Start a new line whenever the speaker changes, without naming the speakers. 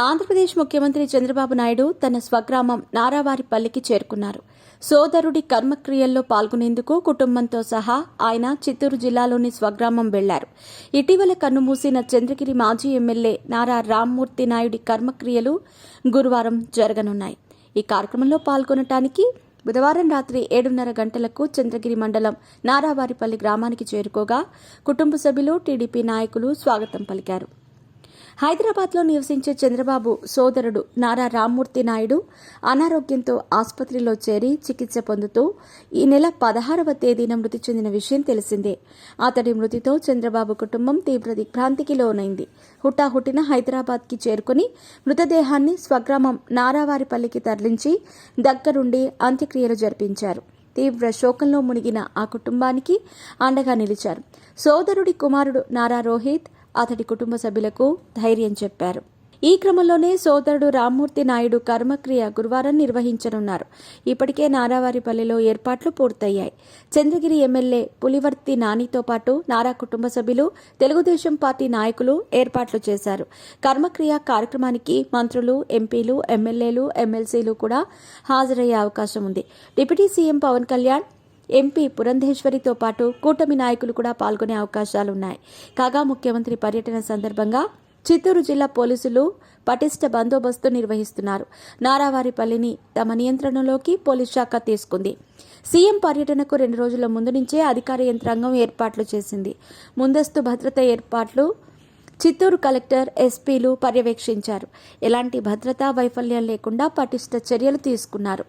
ఆంధ్రప్రదేశ్ ముఖ్యమంత్రి చంద్రబాబు నాయుడు తన స్వగ్రామం నారావారిపల్లికి చేరుకున్నారు. సోదరుడి కర్మక్రియల్లో పాల్గొనేందుకు కుటుంబంతో సహా ఆయన చిత్తూరు జిల్లాలోని స్వగ్రామం వెళ్లారు. ఇటీవల కన్నుమూసిన చంద్రగిరి మాజీ ఎమ్మెల్యే నారా రామ్మూర్తి నాయుడి కర్మక్రియలు గురువారం జరగనున్నాయి. ఈ కార్యక్రమంలో పాల్గొనటానికి బుధవారం రాత్రి 7:30 గంటలకు చంద్రగిరి మండలం నారావారిపల్లి గ్రామానికి చేరుకోగా కుటుంబ సభ్యులు, టీడీపీ నాయకులు స్వాగతం పలికారు. హైదరాబాద్లో నివసించే చంద్రబాబు సోదరుడు నారా రామ్మూర్తి నాయుడు అనారోగ్యంతో ఆసుపత్రిలో చేరి చికిత్స పొందుతూ ఈ నెల 16వ తేదీన మృతి చెందిన విషయం తెలిసిందే. అతడి మృతితో చంద్రబాబు కుటుంబం తీవ్ర దిగ్భ్రాంతికి లోనైంది. హుటాహుటిన హైదరాబాద్కి చేరుకుని మృతదేహాన్ని స్వగ్రామం నారావారిపల్లికి తరలించి దగ్గరుండి అంత్యక్రియలు జరిపించారు. తీవ్ర శోకంలో మునిగిన ఆ కుటుంబానికి అండగా నిలిచారు. సోదరుడి కుమారుడు నారా రోహిత్ అతడి కుటుంబ సభ్యులకు ధైర్యం చెప్పారు. ఈ క్రమంలోనే సోదరుడు రామ్మూర్తి నాయుడు కర్మక్రియ గురువారం నిర్వహించనున్నారు. ఇప్పటికే నారావారిపల్లిలో ఏర్పాట్లు పూర్తయ్యాయి. చంద్రగిరి ఎమ్మెల్యే పులివర్తి నానితో పాటు నారా కుటుంబ సభ్యులు, తెలుగుదేశం పార్టీ నాయకులు ఏర్పాట్లు చేశారు. కర్మక్రియ కార్యక్రమానికి మంత్రులు, ఎంపీలు, ఎమ్మెల్యేలు, ఎమ్మెల్సీలు కూడా హాజరయ్యే అవకాశం ఉంది. Deputy CM Pawan Kalyan, MP పురంధేశ్వరితో పాటు కూటమి నాయకులు కూడా పాల్గొనే అవకాశాలున్నాయి. కాగా ముఖ్యమంత్రి పర్యటన సందర్భంగా చిత్తూరు జిల్లా పోలీసులు పటిష్ట బందోబస్తు నిర్వహిస్తున్నారు. నారావారిపల్లిని తమ నియంత్రణలోకి పోలీస్ శాఖ తీసుకుంది. సీఎం పర్యటనకు 2 రోజుల ముందు నుంచే అధికార యంత్రాంగం ఏర్పాట్లు చేసింది. ముందస్తు భద్రత ఏర్పాట్లు చిత్తూరు కలెక్టర్, ఎస్పీలు పర్యవేక్షించారు. ఎలాంటి భద్రతా వైఫల్యం లేకుండా పటిష్ట చర్యలు తీసుకున్నారు.